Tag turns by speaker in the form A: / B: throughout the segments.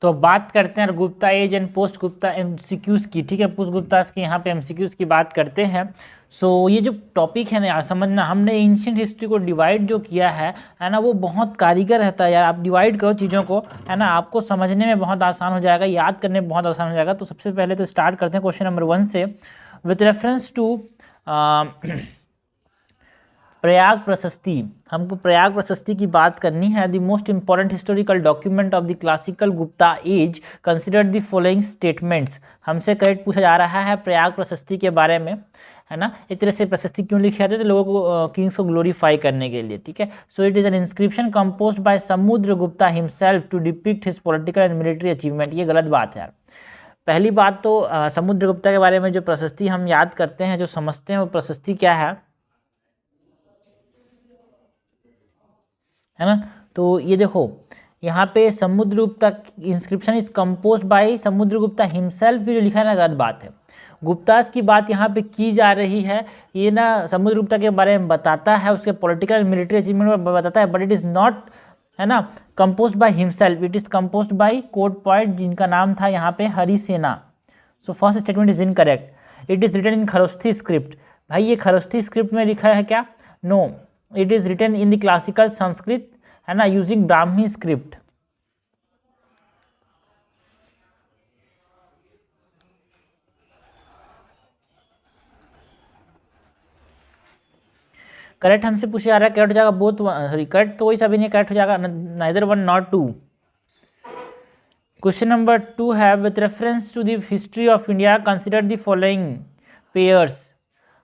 A: तो बात करते हैं Gupta age and post Gupta MCQs की। ठीक है, पोस्ट गुप्तास की यहाँ पे एमसीक्यूज की बात करते हैं। सो ये जो टॉपिक है ना यार, समझना, हमने एंशिएंट हिस्ट्री को डिवाइड जो किया है ना, वो बहुत कारीगर रहता है यार। आप डिवाइड करो चीज़ों को, है ना, आपको समझने में बहुत आसान हो जाएगा, याद करने में बहुत आसान हो जाएगा। तो सबसे पहले तो स्टार्ट करते हैं क्वेश्चन नंबर 1 से। विथ रेफरेंस टू प्रयाग प्रशस्ति, हमको प्रयाग प्रशस्ति की बात करनी है। The most important historical document of the classical Gupta age considered the following statements. हमसे करेक्ट पूछा जा रहा है प्रयाग प्रशस्ति के बारे में, है ना। एक तरह से प्रशस्ति क्यों लिखे जाते थे, लोगों को, किंग्स को ग्लोरीफाई करने के लिए। ठीक है, so it is an inscription composed by Samudra Gupta himself to depict his political and military achievement. ये गलत बात है यार। पहली बात तो समुद्र गुप्ता के बारे में जो प्रशस्ति हम याद करते हैं, जो समझते हैं, वो प्रशस्ति क्या है ना। तो ये देखो यहाँ पे Samudragupta inscription is composed bye Samudragupta himself, जो लिखा है ना, गलत बात है। गुप्तास की बात यहाँ पे की जा रही है, ये ना समुद्रगुप्ता के बारे में बताता है, उसके पॉलिटिकल एंड मिलिट्री अचीवमेंट बताता है, बट इट इज़ नॉट, है ना, composed by himself, it is composed by court poet, जिनका नाम था यहाँ पे Harisena. So first statement is incorrect. It is written in Kharosthi script. भाई ये खरोस्थी स्क्रिप्ट में लिखा है क्या? No, it is written in the classical Sanskrit, है ना, यूजिंग ब्राह्मी स्क्रिप्ट। करेक्ट हमसे पूछा जा रहा है, करेक्ट हो जाएगा बोथ, सॉरी करेक्ट तो वही सभी नहीं, करेक्ट हो जाएगा neither one not two. Question number 2 है with reference to the history of India consider the following pairs.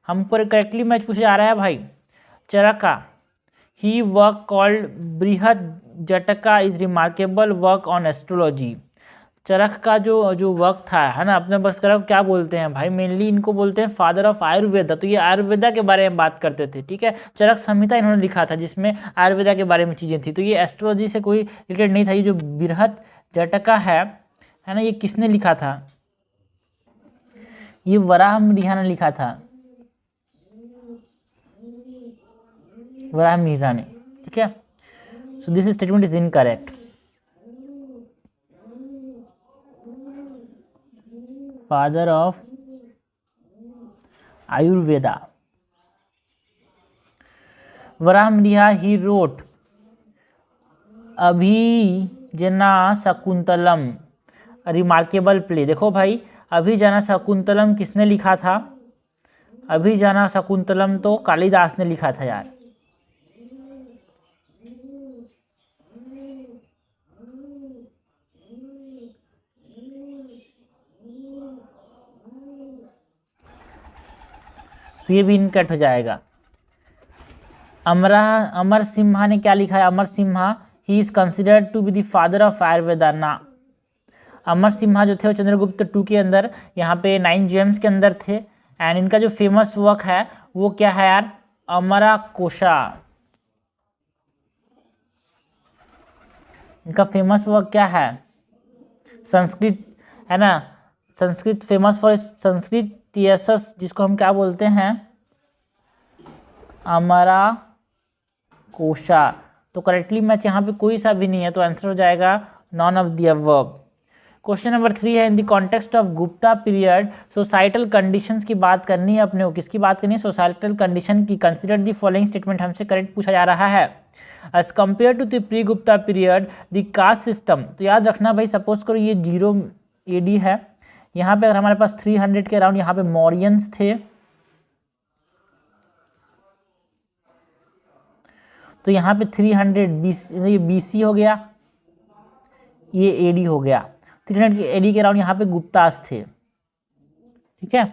A: हमको करेक्टली मैच पूछा जा रहा है भाई। चरका, ही work called Brihad Jataka is remarkable work on astrology. Charaka का जो वर्क था, है ना, अपने बस कर क्या बोलते हैं भाई, मेनली इनको बोलते हैं फादर ऑफ आयुर्वेदा। तो ये आयुर्वेदा के बारे में बात करते थे। ठीक है, चरक संहिता इन्होंने लिखा था, जिसमें आयुर्वेदा के बारे में चीज़ें थी। तो ये एस्ट्रोलॉजी से कोई रिलेटेड नहीं था। ये जो बृहद जटका है ना, ये किसने लिखा था? ये वराह मिहिर ने लिखा था, वराह मिहिर ने। ठीक है, so this statement is incorrect. Father of Ayurveda Varaha Mihir, he wrote Abhijnana Shakuntalam remarkable play. देखो भाई, अभिजना शकुंतलम किसने लिखा था? अभिजना शकुंतलम तो कालिदास ने लिखा था यार। तो ये भी इनकट हो जाएगा। अमर सिम्हा ने क्या लिखा है? Amar Simha, he is considered to be the father of Ayurveda ना। अमर सिम्हा जो थे वो चंद्रगुप्त 2 के अंदर, यहाँ पे 9 जेम्स के अंदर थे। एंड इनका जो फेमस वर्क है वो क्या है यार? अमरा कोशा। इनका फेमस वर्क क्या है? संस्कृत, है ना, संस्कृत फेमस फॉर संस्कृत थियसस, जिसको हम क्या बोलते हैं? अमरा कोशा। तो करेक्टली मैच यहाँ पे कोई सा भी नहीं है, तो आंसर हो जाएगा none of the above. Question number 3 है in the context of Gupta period societal conditions की बात करनी है अपने को। किसकी बात करनी है? सोसाइटल कंडीशन की। कंसिडर द फॉलोइंग स्टेटमेंट हमसे करेक्ट पूछा जा रहा है। As compare to the pre Gupta period the caste system. तो याद रखना भाई, सपोज करो ये 0 AD है, यहाँ पे अगर हमारे पास 300 के अराउंड यहाँ पे मौर्यंस थे, तो यहाँ पे 300 ये BC हो गया, ये AD हो गया। 300 AD के अराउंड यहाँ पे गुप्तास थे। ठीक है,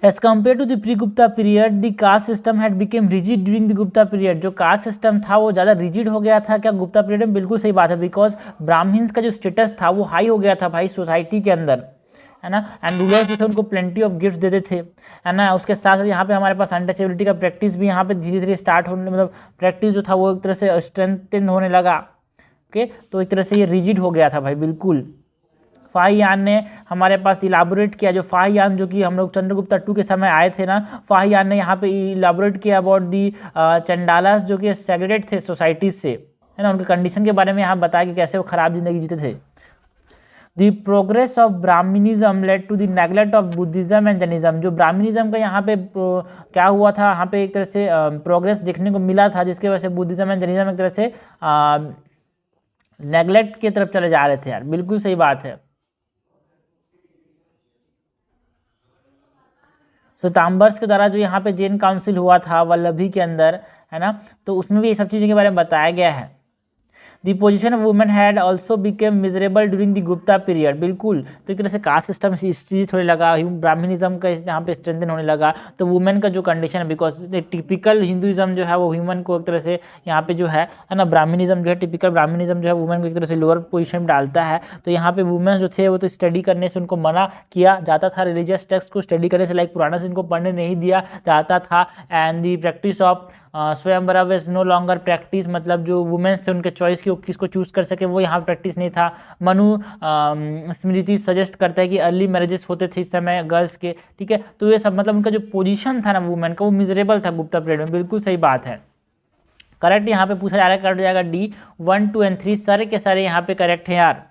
A: as compare to the pre Gupta period the caste system had became rigid during the Gupta period. जो कास्ट सिस्टम था वो ज़्यादा रिजिड हो गया था क्या गुप्ता पीरियड में? बिल्कुल सही बात है, बिकॉज ब्राह्मण्स का जो स्टेटस था वो हाई हो गया था भाई सोसाइटी के अंदर, है ना। एंड रूलर्स जो थे उनको प्लेंटी ऑफ गिफ्ट देते थे, है ना। उसके साथ साथ यहाँ पे हमारे पास अनटचेबिलिटी का प्रैक्टिस भी यहाँ पे धीरे धीरे स्टार्ट होने, मतलब प्रैक्टिस जो था वो एक तरह से स्ट्रेंथन होने लगा। ओके, तो एक तरह से ये रिजिड हो गया था भाई, बिल्कुल। फाहियान ने हमारे पास इलाबोरेट किया, जो फाहियान जो कि हम लोग चंद्रगुप्ता 2 के समय आए थे ना, फाहियान ने यहाँ पे इलाबोरेट किया अबाउट दी चंडालास जो कि सेग्रेगेटेड थे सोसाइटीज से, है ना। उनके कंडीशन के बारे में यहाँ बताया कि कैसे वो खराब जिंदगी जीते थे। The progress of Brahmanism led to the neglect of Buddhism and Jainism. जो ब्राह्मणिज्म का यहाँ पे क्या हुआ था, यहाँ पे एक तरह से प्रोग्रेस देखने को मिला था, जिसकी वजह से बुद्धिज्म एंड जैनिज्म एक तरह से नेग्लेक्ट की तरफ चले जा रहे थे यार। बिल्कुल सही बात है। तो ताम्बर्स के द्वारा जो यहाँ पे जैन काउंसिल हुआ था वल्लभी के अंदर, है ना, तो उसमें भी ये सब चीज़ों के बारे में बताया गया है। दी position of women had also became miserable during the Gupta period. बिल्कुल, तो एक तरह से कास्ट सिस्टम स्ट्रीट होने लगा, ब्राह्मणिज्म का यहाँ पे स्ट्रेंथन होने लगा, तो वुमेन का जो कंडीशन है, बिकॉज टिपिकल हिंदुइज्म जो है वो ह्यूमन को एक तरह से यहाँ पे जो है ना, ब्राह्मणिज्म जो है, टिपिकल ब्राह्मणिज्म जो है वुमेन को एक तरह से लोअर पोजीशन में डालता है। तो यहाँ पे वुमेन जो थे वो तो स्टडी करने से उनको मना किया जाता था, रिलीजियस टेक्स्ट को स्टडी करने से, लाइक पुराना से इनको पढ़ने नहीं दिया जाता था। एंड दी प्रैक्टिस ऑफ स्वयंवर इज नो लॉन्गर प्रैक्टिस, मतलब जो वुमेन्स से उनके चॉइस की किसको चूज कर सके वो यहाँ प्रैक्टिस नहीं था। मनु स्मृति सजेस्ट करता है कि अर्ली मैरिजेस होते थे इस समय गर्ल्स के, ठीक है। तो ये सब मतलब उनका जो पोजीशन था ना वुमेन का, वो मिजरेबल था गुप्ता पीरियड में। बिल्कुल सही बात है, करेक्ट यहाँ पे पूछा जा रहा है, करेक्ट हो जाएगा डी 1, 2 एंड 3 सारे के सारे यहाँ पे करेक्ट है यार।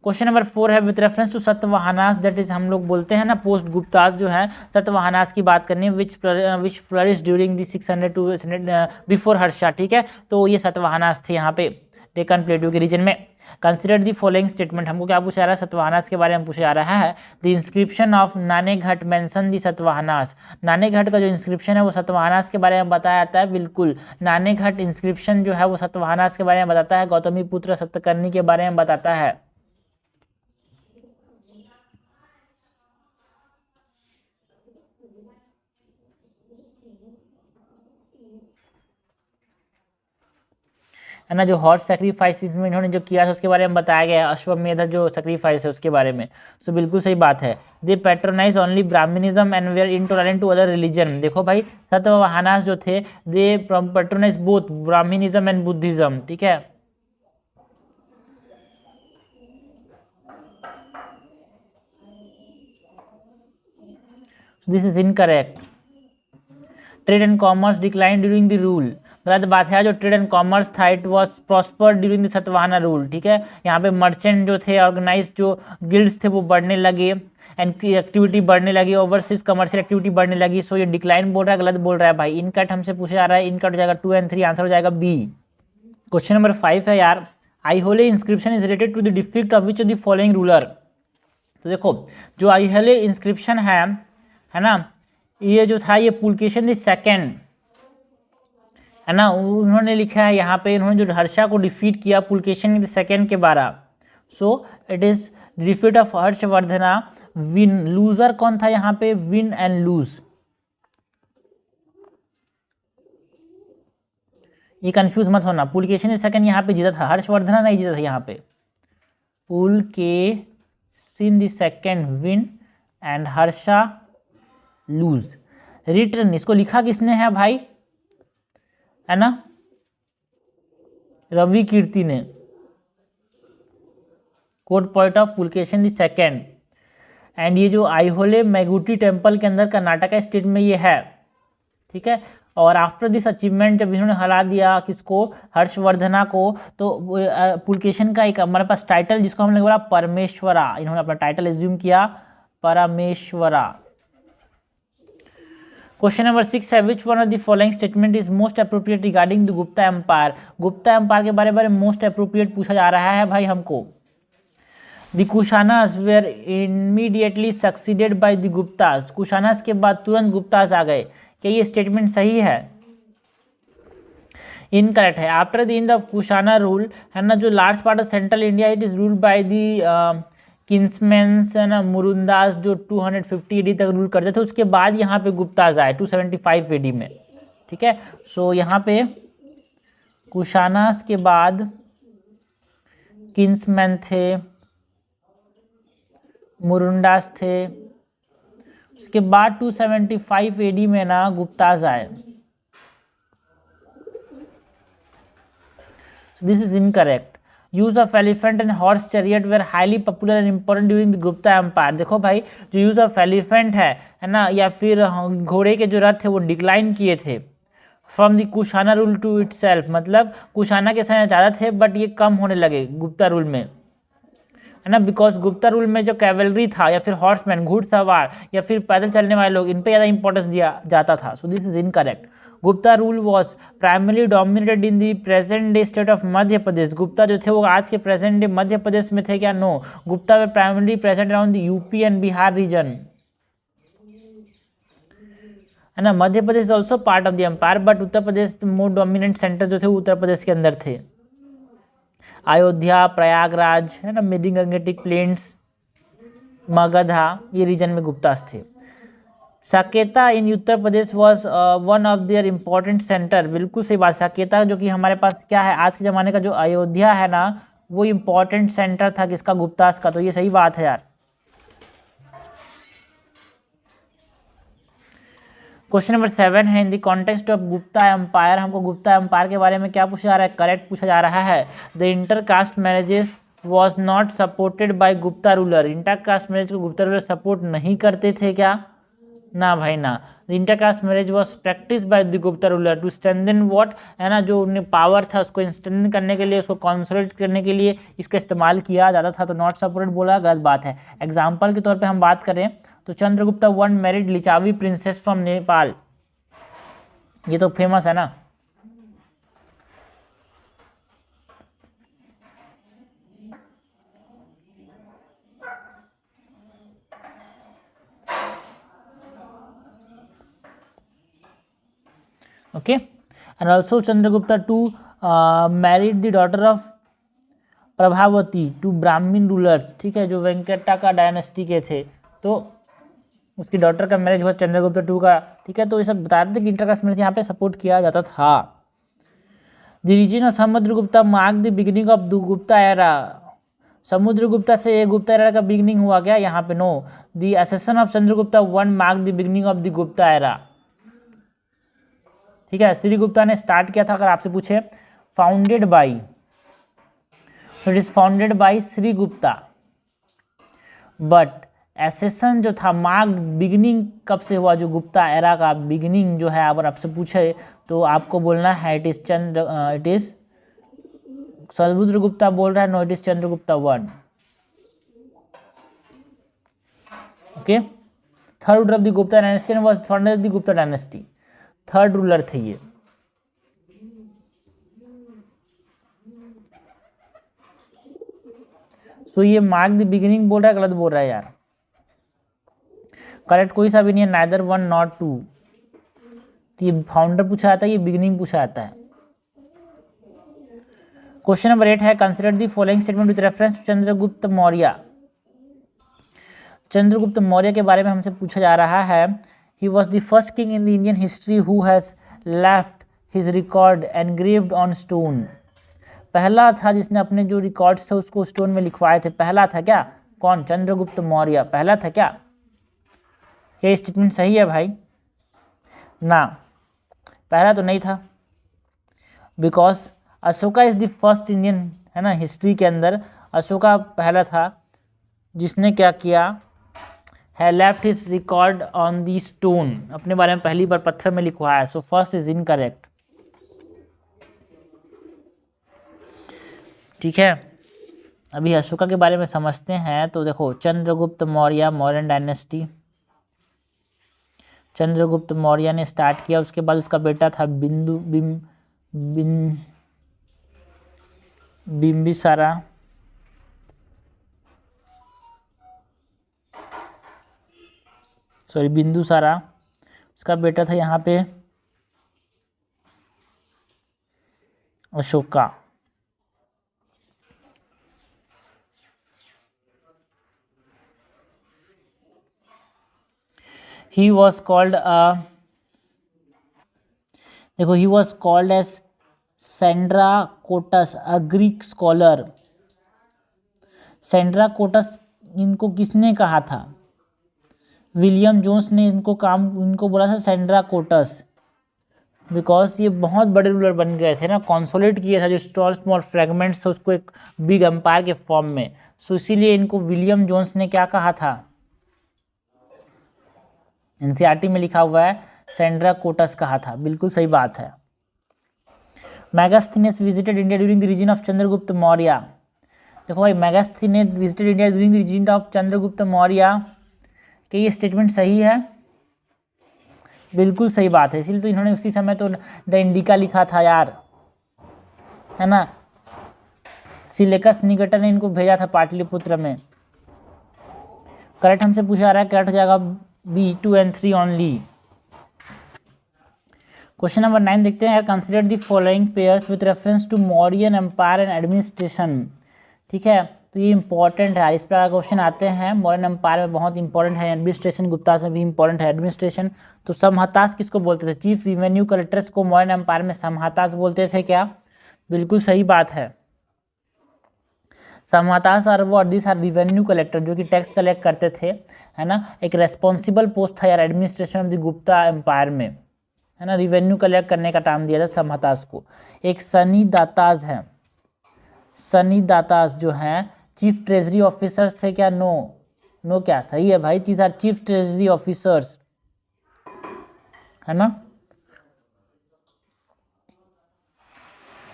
A: क्वेश्चन नंबर 4 है with reference to Satavahanas, that is हम लोग बोलते हैं ना पोस्ट गुप्तास जो है, सतवाहनास की बात करनी है, which flourish during the 600 to before Harsha, ठीक है। तो ये सतवाहनास थे यहाँ पे डेक्कन प्लेटू के रीजन में। कंसिडर दी फॉलोइंग स्टेटमेंट, हमको क्या पूछा जा रहा है, सतवाहनास के बारे में पूछा जा रहा है। The inscription of Naneghat mention the Satavahanas, Naneghat का जो इंस्क्रिप्शन है वो सतवाहनास के बारे में बताया जाता है। बिल्कुल, नानेघाट इंस्क्रिप्शन जो है वो सतवाहनास के बारे में बताता है, गौतमी पुत्र सत्यकर्णी के बारे में बताता है। है ना, जो हॉर्स सेक्रीफाइस में इन्होंने जो किया था उसके बारे में बताया गया है, अश्वमेध जो सेक्रीफाइस है उसके बारे में। सो बिल्कुल सही बात है। They patronize only Brahmanism and were intolerant to other religion. देखो भाई, सतवाहनास जो थे they patronize both Brahmanism and Buddhism, ठीक है। This is incorrect. Trade and commerce decline during the rule, गलत बात है। जो ट्रेड एंड कॉमर्स था it was prosper during the Satavahana rule, ठीक है। यहाँ पे मर्चेंट जो थे, ऑर्गेनाइज जो गिल्ड्स थे वो बढ़ने लगे, एंड एक्टिविटी बढ़ने लगी, ओवरसीज कमर्शियल एक्टिविटी बढ़ने लगी। सो ये डिक्लाइन बोल रहा है, गलत बोल रहा है भाई। इनकट हमसे पूछा जा रहा है, इनकट हो जाएगा 2 एंड 3, आंसर हो जाएगा बी। क्वेश्चन नंबर 5 है यार, Aihole inscription is related to the defeat of which of the following ruler. तो देखो, जो आईहोले इंस्क्रिप्शन है ना, ये जो था ये पुलकेशिन द सेकंड, है ना, उन्होंने लिखा है यहाँ पे, इन्होंने जो हर्षा को डिफीट किया पुलकेशिन द सेकंड के बारे। सो it is defeat of Harshavardhana. Win, loser कौन था यहाँ पे, विन एंड लूज, ये कंफ्यूज मत होना। पुलकेशिन द सेकंड यहाँ पे जीता था, हर्षवर्धना नहीं जीता था यहाँ पे। Pulakeshin the second win and Harsha lose. Return, इसको लिखा किसने है भाई, है ना, रवि कीर्ति ने। Code point of Pulakeshin the second. And ये जो आईहोले मैगुटी टेम्पल के अंदर कर्नाटका स्टेट में ये है, ठीक है। और आफ्टर दिस अचीवमेंट, जब इन्होंने हरा दिया किसको, हर्षवर्धना को, तो पुलकेशिन का एक हमारे पास टाइटल जिसको हमने बोला परमेश्वरा, इन्होंने अपना टाइटल एज्यूम किया परमेश्वरा। क्वेश्चन नंबर 6 है which one of the following statement is most appropriate regarding the Gupta empire. Gupta empire के बारे में मोस्ट अप्रोप्रिएट पूछा जा रहा है भाई हमको। The Kushanas were immediately succeeded by the Guptas, Kushanas के बाद तुरंत गुप्तास आ गए, क्या ये स्टेटमेंट सही है, इनकरेक्ट है। After the end of Kushana rule, है ना, जो large part of central India it is ruled by the kinsmen, है ना, मुरुंदास जो 250 एडी तक रूल करते थे। उसके बाद यहाँ पे गुप्तास आए 275 एडी में, ठीक है। सो यहाँ पे कुशानास के बाद किन्समैन थे, मुरुंडास थे, उसके बाद 275 एडी में ना गुप्तास आए। This is incorrect. Use of elephant and horse chariot were highly popular and important during the Gupta empire. देखो भाई, जो यूज ऑफ एलिफेंट है ना, या फिर घोड़े के जो रथ थे वो डिक्लाइन किए थे from the Kushana rule to itself, मतलब कुशाना के समय ज़्यादा थे बट ये कम होने लगे गुप्ता रूल में। है ना, बिकॉज गुप्ता रूल में जो कैवलरी था या फिर हॉर्समैन घुड़सवार या फिर पैदल चलने वाले लोग, इन पे ज़्यादा इंपॉर्टेंस दिया जाता था. So this is incorrect. Gupta rule was primarily dominated in the present day state of Madhya Pradesh. Gupta जो थे वो आज के प्रेजेंट डे मध्य प्रदेश में थे क्या? No. Gupta were primarily present around the UP and Bihar region, है ना. Madhya Pradesh also part of the empire, but Uttar Pradesh more dominant centre जो थे उत्तर प्रदेश के अंदर थे. अयोध्या, प्रयागराज, है ना, मिडिल गंगेटिक प्लेन्स, मगधा, ये रीजन में गुप्तास थे. Saketa in Uttar Pradesh was one of their important centre. बिल्कुल सही बात. साकेता जो कि हमारे पास क्या है आज के ज़माने का जो अयोध्या है ना, वो इम्पोर्टेंट सेंटर था किसका? गुप्तास का. तो ये सही बात है यार. क्वेश्चन नंबर 7 है, in the context of Gupta empire. हमको गुप्ता एम्पायर के बारे में क्या पूछा जा रहा है? करेक्ट पूछा जा रहा है. The intercaste marriages was not supported by Gupta ruler. Intercaste marriage को गुप्ता रूलर सपोर्ट नहीं करते थे क्या? ना भाई ना. The intercaste marriage was practice by the Gupta ruler to strengthen what, है ना, जो उन्हें पावर था उसको स्ट्रेंथन करने के लिए, उसको कंसोलिडेट करने के लिए इसका इस्तेमाल किया जाता था. तो नॉट सपोर्टेड बोला, गलत बात है. एग्जाम्पल के तौर पे हम बात करें तो Chandragupta one married Lichchhavi princess from Nepal. ये तो फेमस है ना. Okay. And also Chandragupta two married the daughter of Prabhavati to Brahmin rulers. ठीक है, जो वेंकटा का डायनेस्टी के थे, तो उसकी डॉटर का मैरिज हुआ चंद्रगुप्ता टू का. ठीक है, तो ये सब बता देते कि इंटरकास्ट मैरिज यहाँ पे सपोर्ट किया जाता था. The reason of Samudragupta mark the beginning of the Gupta era. Samudragupta से ये गुप्ता एरा का बिगिनिंग हुआ क्या? यहाँ पे no. The accession of Chandragupta one mark the beginning of the Gupta era. ठीक है, श्रीगुप्ता ने स्टार्ट किया था. अगर आपसे पूछे फाउंडेड बाई, तो it is founded by Srigupta, but accession जो था मार्क बिगिनिंग कब से हुआ? जो गुप्ता एरा का बिगिनिंग जो है, अगर आपसे पूछे तो आपको बोलना है इट इज समुद्रगुप्ता बोल रहा है. No, it is Chandragupta one. Okay. Third ruler of the Gupta dynasty was founded of the Gupta dynasty. Third ruler थे ये. सो ये मार्क द बिगिनिंग बोल रहा है, गलत बोल रहा है यार. करेक्ट कोई सा भी नहीं है, नाइदर वन नॉट टू. तो ये फाउंडर पूछा जाता है, ये बिगिनिंग पूछा जाता है. क्वेश्चन नंबर 8 है, consider the following statement with reference to Chandragupta Maurya. Chandragupta Maurya के बारे में हमसे पूछा जा रहा है. He was the first king in the Indian history who has left his record engraved on stone. पहला था जिसने अपने जो रिकॉर्ड्स थे उसको स्टोन में लिखवाए थे. पहला था क्या? कौन? चंद्रगुप्त मौर्य पहला था क्या? ये स्टेटमेंट सही है भाई? ना, पहला तो नहीं था. Because Ashoka is the first Indian, है ना, हिस्ट्री के अंदर अशोका पहला था जिसने क्या किया है, left his record on the stone, अपने बारे में पहली बार पत्थर में लिखवाया. So first is incorrect. ठीक है, अभी अशोका के बारे में समझते हैं. तो देखो, चंद्रगुप्त मौर्य, मौर्यन डायनेस्टी, चंद्रगुप्त मौर्य ने स्टार्ट किया. उसके बाद उसका बेटा था बिम्बिसारा. सॉरी, बिंदुसारा. उसका बेटा था यहाँ पे अशोका. he was called देखो, he was called as Sandrocottus, a Greek scholar. Sandrocottus इनको किसने कहा था? विलियम जोन्स ने इनको बोला था सेंड्राकोटस, बिकॉज ये बहुत बड़े रूलर बन गए थे ना, कंसोलिडेट किया था जो स्मॉल फ्रेगमेंट्स थे उसको एक बिग एम्पायर के फॉर्म में. सो इसीलिए इनको विलियम जोन्स ने क्या कहा था? एनसीईआरटी में लिखा हुआ है सेंड्राकोटस कहा था. बिल्कुल सही बात है. Megasthenes visited India during the reason of Chandragupta Maurya. देखो भाई, Megasthenes visited India during the reason of Chandragupta Maurya, कि ये स्टेटमेंट सही है, बिल्कुल सही बात है। इसीलिए तो इन्होंने उसी समय तो द इंडिका लिखा था यार, है ना। सिलेकस निकेटर ने इनको भेजा था पाटलिपुत्र में। करेक्ट हमसे पूछा जा रहा है, करेक्ट हो जाएगा B 2 and 3 only. Question number 9 देखते हैं यार। Consider the following pairs with reference to Mauryan empire and administration. ठीक है, तो ये इंपॉर्टेंट है, इस प्रकार क्वेश्चन आते हैं। मौर्यन एम्पायर में बहुत इंपॉर्टेंट है, एडमिनिस्ट्रेशन गुप्ता से भी इंपॉर्टेंट है एडमिनिस्ट्रेशन। तो समहतास किसको बोलते थे? चीफ रिवेन्यू कलेक्टर्स को मौर्यन एम्पायर में समहतास बोलते थे क्या? बिल्कुल सही बात है। समहतास और वो दिस आर रिवेन्यू कलेक्टर, जो कि टैक्स कलेक्ट करते थे, है ना। एक रेस्पॉन्सिबल पोस्ट था यार administration of the Gupta empire में, है ना। रिवेन्यू कलेक्ट करने का काम दिया था समहतास को। एक सनी दाताज है, सनी दाताज जो हैं चीफ ट्रेजरी ऑफिसर्स थे क्या? नो, नो क्या? सही है भाई, चीज आर चीफ ट्रेजरी ऑफिसर्स, है ना।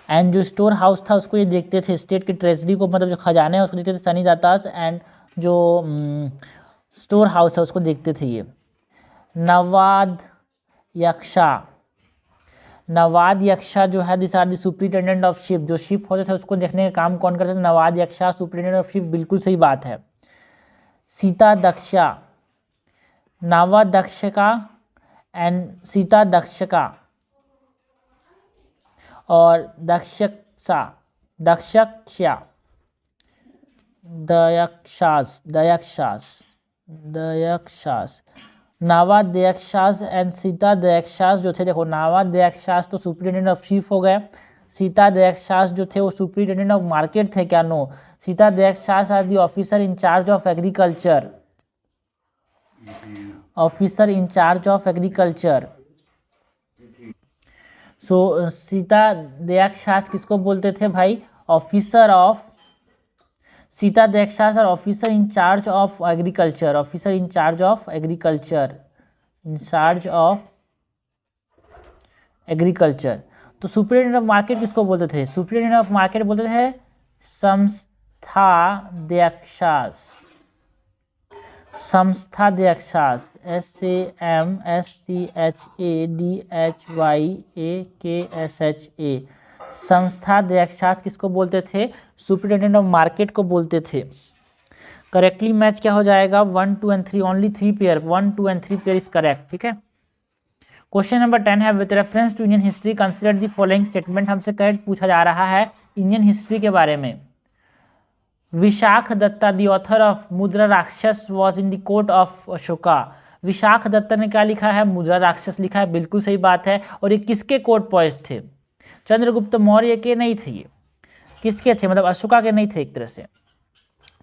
A: एंड जो स्टोर हाउस था उसको ये देखते थे, स्टेट के ट्रेजरी को, मतलब जो खजाने हैं उसको देखते थे सनी दातास, एंड जो स्टोर हाउस है उसको देखते थे ये। नवाद यक्षा, नवाद यक्षा जो है this are the superintendent of ship, जो शिप होते थे उसको देखने का काम कौन करते थे? नवाद यक्षा, सुपरिटेंडेंट ऑफ शिप, बिल्कुल सही बात है। सीता दक्षा, नावा दक्षका एंड सीता दक्षका और दक्षसा, दक्षक्षा, दयक्षास, दयक्षास, दयक्षास, नावा दयक्षास एंड सीता दयक्षास जो थे, देखो नावा दयक्षास तो सुपरिटेंडेंट ऑफ शिप हो गए, सीता दयक्षास जो थे वो सुपरिटेंडेंट ऑफ मार्केट थे क्या? No, Sitadhyakshas are the officer in charge of agriculture, officer in charge of agriculture. So Sitadhyakshas किसको बोलते थे भाई? ऑफिसर ऑफ, सीता दयक्षास और officer in charge of agriculture, officer in charge of agriculture, in charge of agriculture. तो superintendent of market किसको बोलते थे? Superintendent of market बोलते थे संस्थाध्यक्षास, संस्थाध्यक्षास, SAMSTHADHYAKSHA, संस्थाध्यक्षास किसको बोलते थे? सुपरिटेंडेंट ऑफ मार्केट को बोलते थे। करेक्टली मैच क्या हो जाएगा? 1, 2 and 3 only 3 pair, 1, 2 and 3 pair is correct. ठीक है, क्वेश्चन नंबर 10 है with reference to Indian history consider the following statement. हमसे करेक्ट पूछा जा रहा है इंडियन हिस्ट्री के बारे में। Vishakh Datta the author of Mudra Rakshasa was in the court of Ashoka. Vishakh Datta ने क्या लिखा है? मुद्रा राक्षस लिखा है, बिल्कुल सही बात है। और ये किसके कोर्ट पॉइंट थे? चंद्रगुप्त मौर्य के नहीं थे, ये किसके थे? मतलब अशोका के नहीं थे, एक तरह से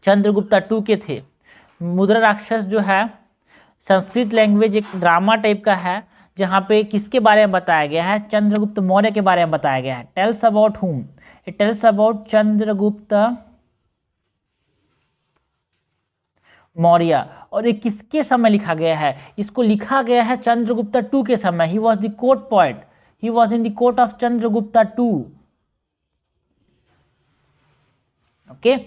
A: चंद्रगुप्ता 2 के थे। मुद्रा राक्षस जो है संस्कृत लैंग्वेज, एक ड्रामा टाइप का है, जहाँ पे किसके बारे में बताया गया है? चंद्रगुप्त मौर्य के बारे में बताया गया है। टेल्स अबाउट हुम? It tells about Chandragupta Maurya. और ये किसके समय लिखा गया है? इसको लिखा गया है चंद्रगुप्ता 2 के समय। ही was the court point, he was in the court of Chandragupta 2। Okay,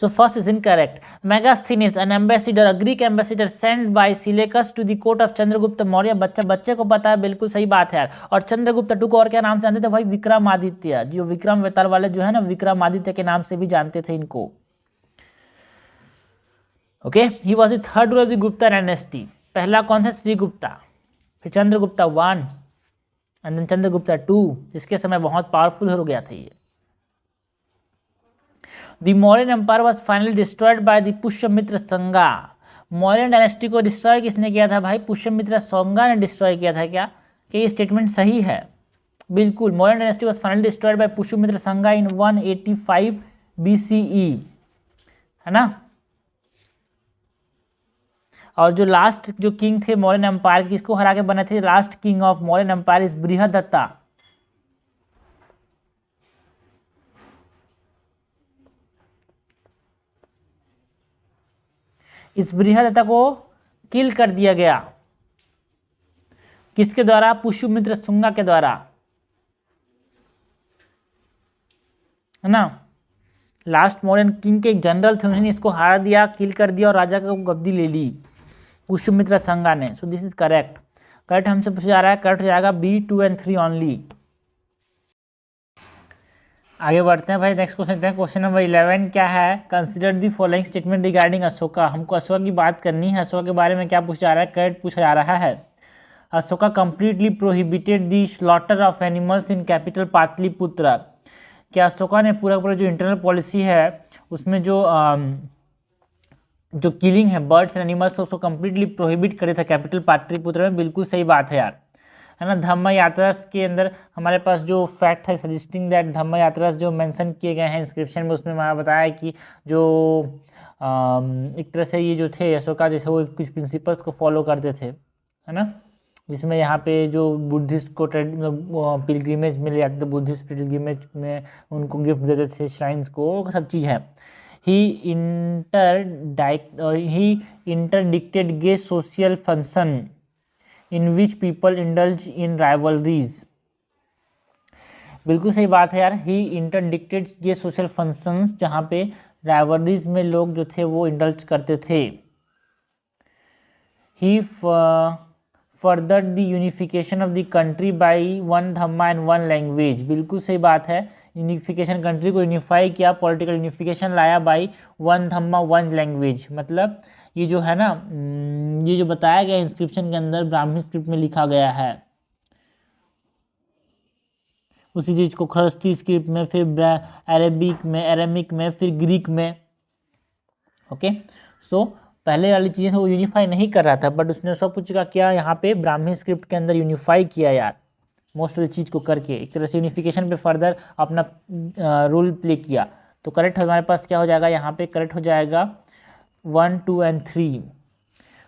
A: so first is incorrect. Megasthenes, an ambassador, a Greek ambassador sent by Seleucus to the court of Chandragupta Maurya. बच्चे को पता है, बिल्कुल सही बात है यार। और चंद्रगुप्त 2 को और क्या नाम से जानते थे भाई? विक्रमादित्य, जो विक्रम वेताल वाले जो है ना, विक्रमादित्य के नाम से भी जानते थे इनको। Okay, he was the third ruler of the Gupta dynasty. पहला कौन था? श्रीगुप्ता, फिर चंद्रगुप्ता 1 एंड देन चंद्रगुप्ता 2, जिसके समय बहुत पावरफुल हो गया था ये। The Mauryan Empire was finally destroyed by the Pushyamitra संगा। मौर्यन डायनेस्टी को डिस्ट्रॉय किसने किया था भाई? पुष्यमित्र संगा ने डिस्ट्रॉय किया था क्या? कि ये स्टेटमेंट सही है? बिल्कुल, Mauryan dynasty was finally destroyed by Pushyamitra संगा इन 185 BCE, है ना। और जो लास्ट जो किंग थे मौर्यन एम्पायर, किसको हरा के बने थे? Last king of Mauryan empire is Brihadratha. इस बृहदत्ता को किल कर दिया गया, किसके द्वारा? पुष्यमित्र शुंगा के द्वारा, है ना। लास्ट मौर्यन किंग के एक जनरल थे, उन्होंने इसको हरा दिया, किल कर दिया और राजा का गद्दी ले ली पुष्यमित्र संगा ने। सो दिस इज करेक्ट। करेक्ट हमसे पूछा जा रहा है, करेक्ट हो जाएगा बी 2 and 3 ओनली। आगे बढ़ते हैं भाई, नेक्स्ट क्वेश्चन देखते हैं। क्वेश्चन नंबर 11 क्या है, consider the following statement regarding Ashoka. हमको अशोका की बात करनी है। अशोका के बारे में क्या पूछा जा रहा है, करेक्ट पूछा जा रहा है। Ashoka completely prohibited the slaughter of animals in capital Pataliputra. क्या अशोका ने पूरा पूरा जो इंटरनल पॉलिसी है उसमें जो किलिंग है बर्ड्स एंड एनिमल्स उसको कंप्लीटली प्रोहिबिट करे था कैपिटल पाटलिपुत्र में। बिल्कुल सही बात है यार, है ना। धम्म यात्रास के अंदर हमारे पास जो फैक्ट है सजेस्टिंग दैट धम्म यात्रास जो मेंशन किए गए हैं इंस्क्रिप्शन में, उसमें हमारा बताया कि जो एक तरह से ये जो थे अशोका जैसे वो कुछ प्रिंसिपल्स को फॉलो करते थे, है ना। जिसमें यहाँ पे जो बुद्धिस्ट को पिलग्रिमेज में ले जाते थे, बुद्धिस्ट पिलग्रिमेज में उनको गिफ्ट देते थे श्राइन्स को, सब चीज़ है। He interdicted gay social function in which people indulge in rivalries. बिल्कुल सही बात है यार, ही इंटरडिक्टेड ये सोशल फंक्शंस जहाँ पे राइवलरीज में लोग जो थे वो इंडल्ज करते थे। He further the unification of the country by one Dhamma and one language. बिल्कुल सही बात है, यूनिफिकेशन कंट्री को यूनिफाई किया, पॉलिटिकल यूनिफिकेशन लाया by one Dhamma one language. मतलब ये जो है ना, ये जो बताया गया इंस्क्रिप्शन के अंदर ब्राह्मी स्क्रिप्ट में लिखा गया है, उसी चीज़ को खरस्ती स्क्रिप्ट में, फिर अरेबिक में, फिर ग्रीक में। ओके, सो पहले वाली चीज़ें वो यूनिफाई नहीं कर रहा था, बट उसने सब कुछ का क्या यहाँ पे ब्राह्मी स्क्रिप्ट के अंदर यूनिफाई किया यार, मोस्ट ऑफ द चीज़ को करके एक तरह से यूनिफिकेशन पे फर्दर अपना रोल प्ले किया। तो करेक्ट हमारे पास क्या हो जाएगा यहाँ पे, करेक्ट हो जाएगा 1, 2 and 3।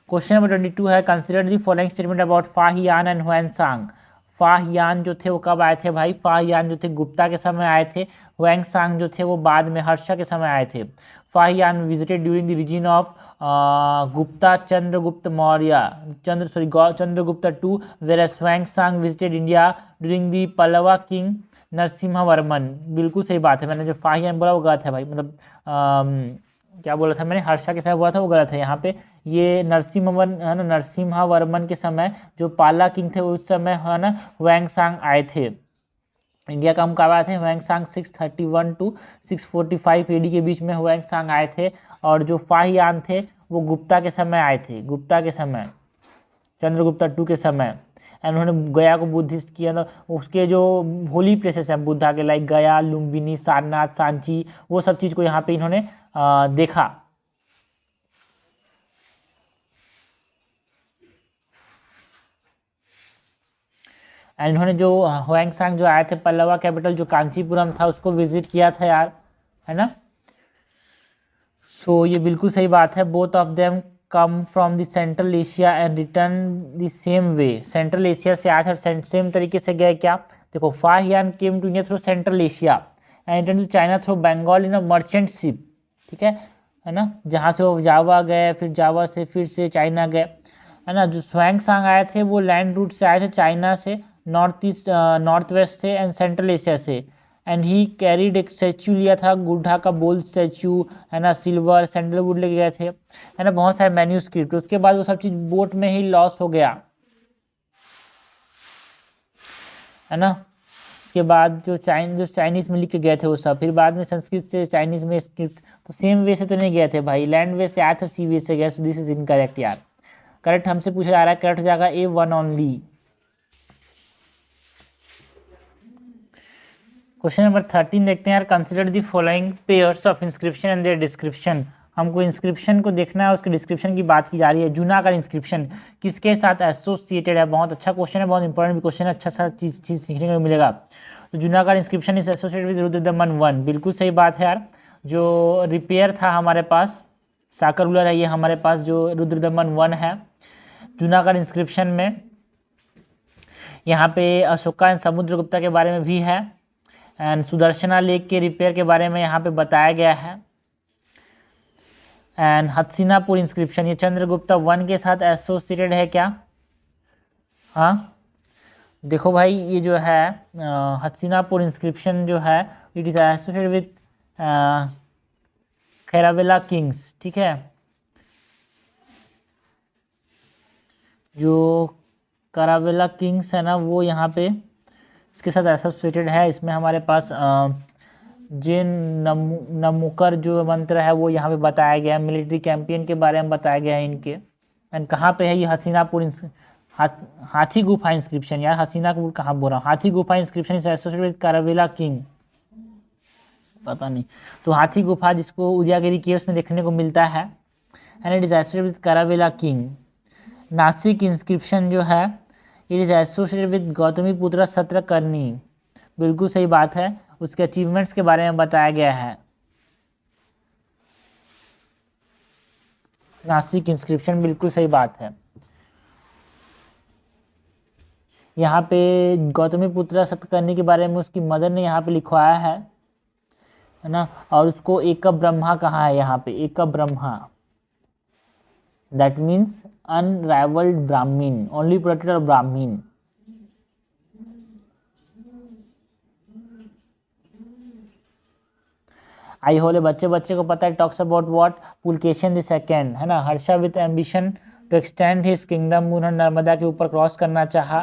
A: क्वेश्चन नंबर 22 है, consider the following statement about Fahien and Hiuen Tsang. Fahien जो थे वो कब आए थे भाई, फाहियान जो थे गुप्ता के समय आए थे, हुएंगसांग जो थे वो बाद में हर्षा के समय आए थे। Fahien visited during the reason of Gupta Chandragupta Maurya Chandragupta two, whereas Hiuen Tsang visited India during the Pallava king Narasimha Varman. बिल्कुल सही बात है, मैंने जो फाहियान बोला वो गलत है भाई, मतलब क्या बोला था मैंने, हर्षा के समय बोला था वो गलत है। यहाँ पे ये नरसिम्हा वर्मन के समय जो पाला किंग थे उस समय है ना हुएंगसांग आए थे इंडिया का। हम कब आए थे, हुएंगसांग 631 to 645 AD के बीच में हुएंगसांग आए थे। और जो फाहियान थे वो गुप्ता के समय आए थे, गुप्ता के समय, चंद्रगुप्ता टू के समय। एंड उन्होंने गया को बुद्धिस्ट किया था। उसके जो होली प्लेसेस हैं बुद्धा के, लाइक गया, लुम्बिनी, सारनाथ, सांची, वो सब चीज़ को यहाँ पे इन्होंने देखा। एंड इन्होंने जो हुएंगसांग जो आए थे पल्लवा कैपिटल जो कांचीपुरम था उसको विजिट किया था यार, है ना। सो ये बिल्कुल सही बात है, both of them come from the central Asia and return the same way. Central Asia से आए थे और सेम तरीके से गए क्या, देखो Fahien came to India through Central Asia and return to China through Bengal in a merchant ship, ठीक है ना। जहाँ से वो जावा गए, फिर जावा से फिर से चाइना गए, है ना। जो हुएंगसांग आए थे वो लैंड रूट से आए थे, चाइना से, नॉर्थ वेस्ट से एंड सेंट्रल एशिया से। एंड ही कैरीड एक स्टैचू लिया था, गुड्ढा का बोल्ड स्टैचू, है ना, सिल्वर सैंडलवुड लेके गए थे, है ना, बहुत सारे मैन्यूस्क्रिप्ट। उसके बाद वो सब चीज़ बोट में ही लॉस हो गया, है ना। उसके बाद जो चाइनीज़ में लिख के गए थे वो सब, फिर बाद में संस्कृत से चाइनीज़ में स्क्रिप्ट, तो सेम वे से तो नहीं गए थे भाई, लैंड वे से आए थे, सी वे से गए। सो दिस इज इनकरेक्ट यार। करेक्ट हमसे पूछा जा रहा है, करेक्ट हो जाएगा A1 ओनली। क्वेश्चन नंबर 13 देखते हैं यार, consider the following pairs of inscription and there description. हमको इंस्क्रिप्शन को देखना है, उसके डिस्क्रिप्शन की बात की जा रही है। जूनागढ़ इंस्क्रिप्शन किसके साथ एसोसिएटेड है, बहुत अच्छा क्वेश्चन है, बहुत इंपॉर्टेंट भी क्वेश्चन है, अच्छा सा चीज़ सीखने को मिलेगा। तो Junagadh inscription is associated with Rudradaman 1। बिल्कुल सही बात है यार, जो रिपेयर था हमारे पास साकर रूलर है ये हमारे पास, जो रुद्रदमन 1 है। जूनागढ़ इंस्क्रिप्शन में यहाँ पे अशोका एंड समुद्रगुप्ता के बारे में भी है, एंड सुदर्शना लेक के रिपेयर के बारे में यहाँ पे बताया गया है। एंड हत्सिनापुर इंस्क्रिप्शन ये चंद्रगुप्ता 1 के साथ एसोसिएटेड है क्या, हाँ देखो भाई ये जो है हत्सिनापुर इंस्क्रिप्शन जो है it is associated with Kharavela kings, ठीक है, जो करावेला किंग्स है ना वो यहाँ पे इसके साथ एसोसिएटेड है। इसमें हमारे पास जिन नमुकर जो मंत्र है वो यहाँ पे बताया गया है। मिलिट्री कैंपियन के बारे में बताया गया है इनके। एंड कहाँ पे है ये हसीनापुर हाथी गुफा इंस्क्रिप्शन, यार हसीनापुर कहाँ बोल रहा हूँ, हाथी गुफा इंस्क्रिप्शन इज एसोसिएटेड विद करावेला किंग, पता नहीं। तो हाथी गुफा जिसको उदयगिरी केव्स में देखने को मिलता है, and it is associated with करावेला किंग। नासिक इंस्क्रिप्शन जो है it is associated with Gautami पुत्र सत्रकर्णी, बिल्कुल सही बात है। उसके अचीवमेंट्स के बारे में बताया गया है। नासिक इंस्क्रिप्शन बिल्कुल सही बात है। यहाँ पे गौतमी पुत्र सतकर्णी के बारे में उसकी मदर ने यहाँ पे लिखवाया है ना। और उसको एक ब्रह्मा कहा है यहाँ पे, एक Brahma, that means unrivalled Brahmin, only protector of Brahmin. Aihole बच्चे को पता है, talks about what, Pulakeshin the second, है ना। Harsha with ambition to extend his kingdom, उन्होंने नर्मदा के ऊपर क्रॉस करना चाहा,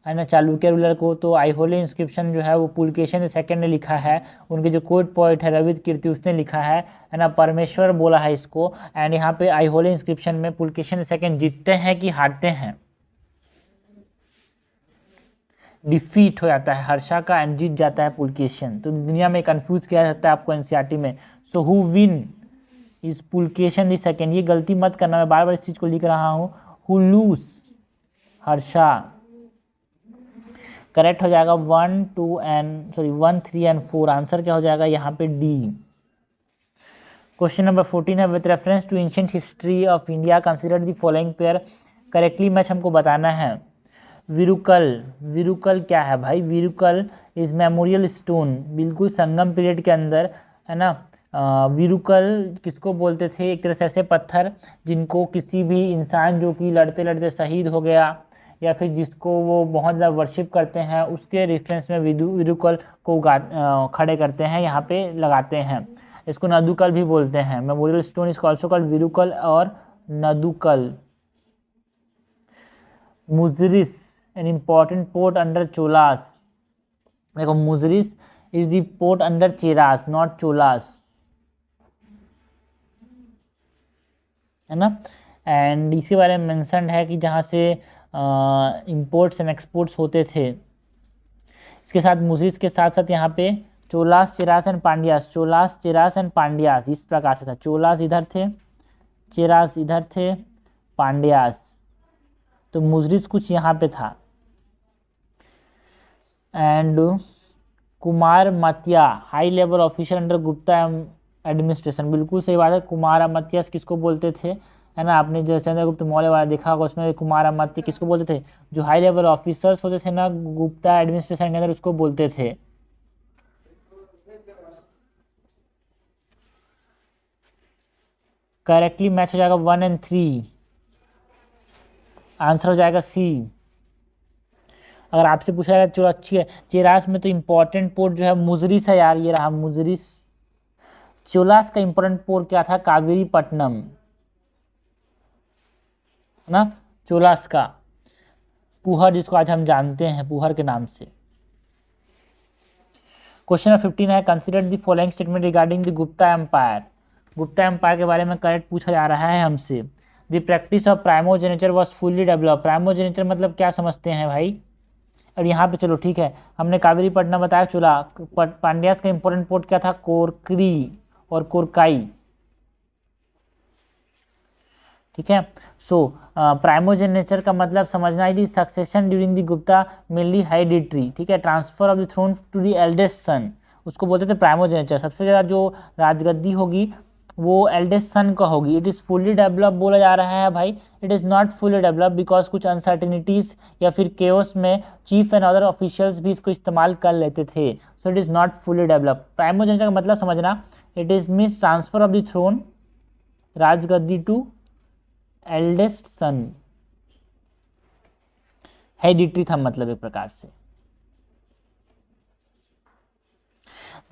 A: है ना, चालुक्य रूलर को। तो आई होले इंस्क्रिप्शन जो है वो पुलकेशिन द सेकंड ने लिखा है। उनके जो कोर्ट पोइट है रविद कीर्ति उसने लिखा है ना। परमेश्वर बोला है इसको। एंड यहाँ पे आई होले इंस्क्रिप्शन में पुलकेशिन द सेकंड जीतते हैं कि हारते हैं, डिफीट हो जाता है हर्षा का एंड जीत जाता है पुलकेशिन। तो दुनिया में कंफ्यूज किया जा सकता है आपको एनसीईआरटी में। So who win is Pulakeshin the second, ये गलती मत करना, मैं बार बार इस चीज को लिख रहा हूँ। Who loose, Harsha. करेक्ट हो जाएगा 1, 3 एंड 4। आंसर क्या हो जाएगा यहाँ पे डी। क्वेश्चन नंबर 14 है, with reference to ancient history of India consider the following pair correctly match हमको बताना है। विरुकल, विरुकल क्या है भाई, विरुकल इज मेमोरियल स्टोन, बिल्कुल संगम पीरियड के अंदर, है ना। विरुकल किसको बोलते थे, एक तरह से ऐसे पत्थर जिनको किसी भी इंसान जो कि लड़ते लड़ते शहीद हो गया या फिर जिसको वो बहुत ज़्यादा वर्शिप करते हैं उसके रेफरेंस में विरुकल को खड़े करते हैं, यहाँ पे लगाते हैं। इसको नदुकल भी बोलते हैं। Memorial stone is also called virukal और nadukal. Muziris an important port under Cholas, देखो Muziris is the port under Cheras not Cholas, है ना। एंड इसके बारे में मेंशन है कि जहाँ से इंपोर्ट्स एंड एक्सपोर्ट्स होते थे। इसके साथ मुजरिस के साथ साथ यहाँ पे चोलास, चेरास एंड पांड्यास, चोलास, चेरास एंड पांड्यास इस प्रकार से था। चोलास इधर थे, चेरास इधर थे, पांड्यास, तो मुजरिस कुछ यहाँ पे था। एंड कुमार मतिया high level officer under Gupta administration, बिल्कुल सही बात है। कुमार अमात्य किसको बोलते थे, है ना। आपने जो चंद्रगुप्त मौर्य वाला देखा होगा उसमें कुमार अमात्य किसको बोलते थे, जो हाई लेवल ऑफिसर्स होते थे ना गुप्ता एडमिनिस्ट्रेशन के अंदर, उसको बोलते थे। करेक्टली मैच हो जाएगा 1 एंड 3, आंसर हो जाएगा सी। अगर आपसे पूछा जाएगा चलो अच्छी है, चेरास में तो इंपॉर्टेंट पोर्ट जो है मुजरिस है यार, ये रहा मुजरिस। चोलास का इंपॉर्टेंट पोर्ट क्या था, कावेरी पट्टनम, ना। चोलास का पुहर, जिसको आज हम जानते हैं पुहर के नाम से। क्वेश्चन नंबर 15 है, consider the following statement regarding the Gupta empire. Gupta empire के बारे में करेक्ट पूछा जा रहा है हमसे। The practice of primogeniture was fully develop, primogeniture मतलब क्या समझते हैं भाई। और यहाँ पे चलो ठीक है, हमने कावेरी पट्टनम बताया, चोला पांड्यास का इंपॉर्टेंट पोर्ट क्या था, कोरकरी और कोरकाई, ठीक है। सो प्राइमोजेनेचर का मतलब समझना, it is succession during the Gupta mainly hereditary, ठीक है। Transfer of the throne to the eldest son, उसको बोलते थे प्राइमोजेनेचर। सबसे ज़्यादा जो राजगद्दी होगी वो एल्डेस्ट सन का होगी। इट इज़ फुल्ली डेवलप बोला जा रहा है भाई, it is not fully develop because कुछ अनसर्टिनिटीज़ या फिर केओस में चीफ एंड अदर ऑफिशियल्स भी इसको इस्तेमाल कर लेते थे। So it is not fully develop. Primogeniture का मतलब समझना, it is means transfer of the throne, राजगद्दी टू एल्डेस्ट सन, हेरिडिटरी था मतलब एक प्रकार से।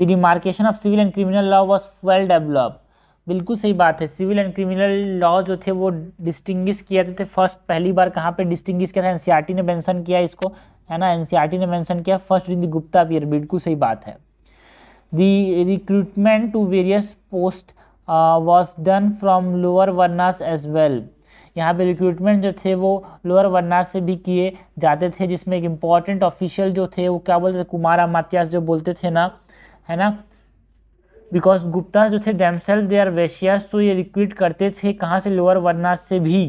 A: The demarcation of civil and criminal law was well developed, बिल्कुल सही बात है। सिविल एंड क्रिमिनल लॉ जो थे वो डिस्टिंग्विश किए थे फर्स्ट, पहली बार कहाँ पे डिस्टिंग्विश किया था? एनसीईआरटी ने मेंशन किया इसको, है ना, एनसीईआरटी ने मेंशन किया first in the Gupta period. बिल्कुल सही बात है। The recruitment to various post was done from lower varnas as well. यहाँ पे रिक्रूटमेंट जो थे वो लोअर वर्नास से भी किए जाते थे, जिसमें एक इम्पॉर्टेंट ऑफिशियल जो थे वो क्या बोलते थे? कुमार अमात्यास जो बोलते थे ना, है ना, बिकॉज गुप्ता जो थे देमसेल्फ दे आर वैश्यास, तो ये रिक्रूट करते थे कहाँ से? लोअर वर्नास से भी।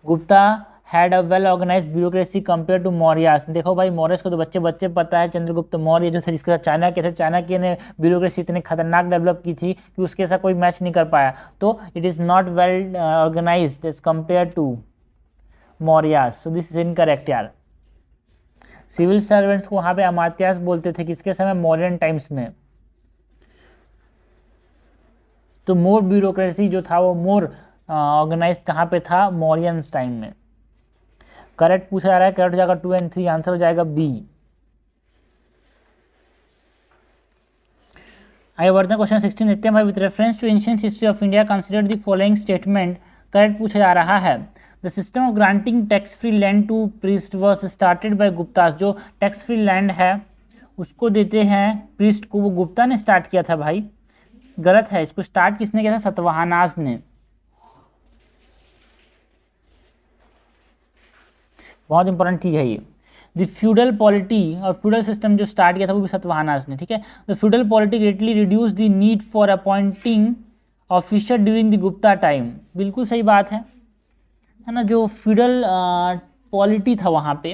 A: Gupta had a well organise bureaucracy compare to Mauryas. देखो भाई, मौर्यस को तो बच्चे बच्चे पता है, चंद्रगुप्त मौर्य जो थे जिसके साथ चाणक्य थे, चाणक्य ने ब्यूरोक्रेसी इतनी खतरनाक डेवलप की थी कि उसके साथ कोई मैच नहीं कर पाया। तो it is not well organised as compare to Mauryas, so this is incorrect यार। सिविल सर्वेंट्स को वहाँ पे अमात्यास बोलते थे, किसके समय? मौर्यन टाइम्स में। तो मोर ब्यूरोक्रेसी जो था वो मोर ऑर्गेनाइज कहाँ पे था? मौर्यन टाइम में। करेक्ट पूछा जा रहा है, करेक्ट हो जाएगा 2 और 3, आंसर हो जाएगा बी। आगे बढ़ते हैं, क्वेश्चन 16 देखते हैं भाई। With reference to ancient history of India consider the following statement. Correct पूछा जा रहा है। The system of granting tax free land to priest was started by Guptas. जो टैक्स फ्री लैंड है उसको देते हैं प्रीस्ट को, वो गुप्ता ने स्टार्ट किया था भाई। गलत है, इसको स्टार्ट किसने किया था? सतवाहनास ने। बहुत इंपॉर्टेंट चीज है ये। द फ्यूडल पॉलिटी और फ्यूडल सिस्टम जो स्टार्ट किया था वो भी सतवाहनास ने, ठीक है। The feudal polity greatly reduce the need for appointing officer during the Gupta time. बिल्कुल सही बात है ना। जो फ्यूडल पॉलिटी था वहाँ पे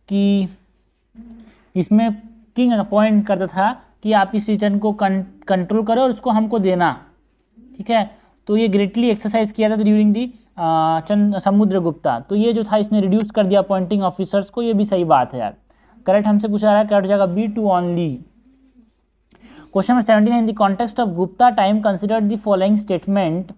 A: कि इसमें किंग अपॉइंट करता था कि आप इस रीजन को कंट्रोल करो और उसको हमको देना, ठीक है। तो ये ग्रेटली एक्सरसाइज किया था ड्यूरिंग दी समुद्रगुप्ता। तो ये जो था इसने रिड्यूस कर दिया अपॉइंटिंग ऑफिसर्स को, ये भी सही बात है यार। करेक्ट हमसे पूछा जा रहा है, करेक्ट हो जाएगा B, 2 only. Question number 17 in the context of Gupta time consider the following statement.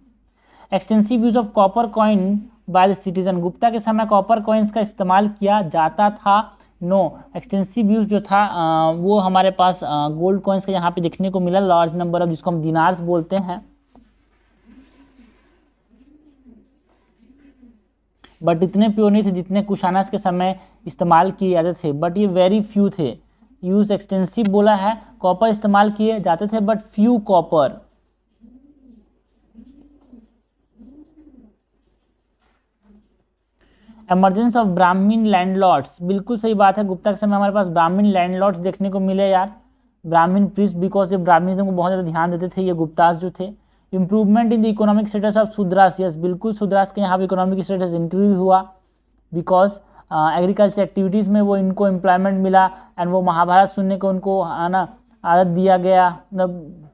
A: Extensive use of copper coin by the citizen. Gupta के समय कॉपर कॉइन्स का इस्तेमाल किया जाता था? नो। एक्सटेंसिव यूज जो था वो हमारे पास गोल्ड कॉइन्स का यहाँ पे देखने को मिला, लार्ज नंबर ऑफ, जिसको हम दिनार्स बोलते हैं। बट इतने प्योर नहीं थे जितने कुशानस के समय इस्तेमाल किए जाते थे, बट ये वेरी फ्यू थे। यूज एक्सटेंसिव बोला है, कॉपर इस्तेमाल किए जाते थे but few copper. Emergence of Brahmin landlords, बिल्कुल सही बात है। गुप्ता के समय हमारे पास ब्राह्मीण लैंडलॉर्ड्स देखने को मिले यार, ब्राह्मीण प्रीस्ट, बिकॉज ये ब्राह्मणिज्म को बहुत ज़्यादा ध्यान देते थे ये गुप्तास जो थे। Improvement in the economic status of Shudras, yes बिल्कुल शूद्रास के यहाँ पे इकोनॉमिक स्टेटस इंक्रीज हुआ बिकॉज एग्रीकल्चर एक्टिविटीज़ में वो इनको एम्प्लॉयमेंट मिला एंड वो महाभारत सुनने को उनको आना आदत दिया गया, मतलब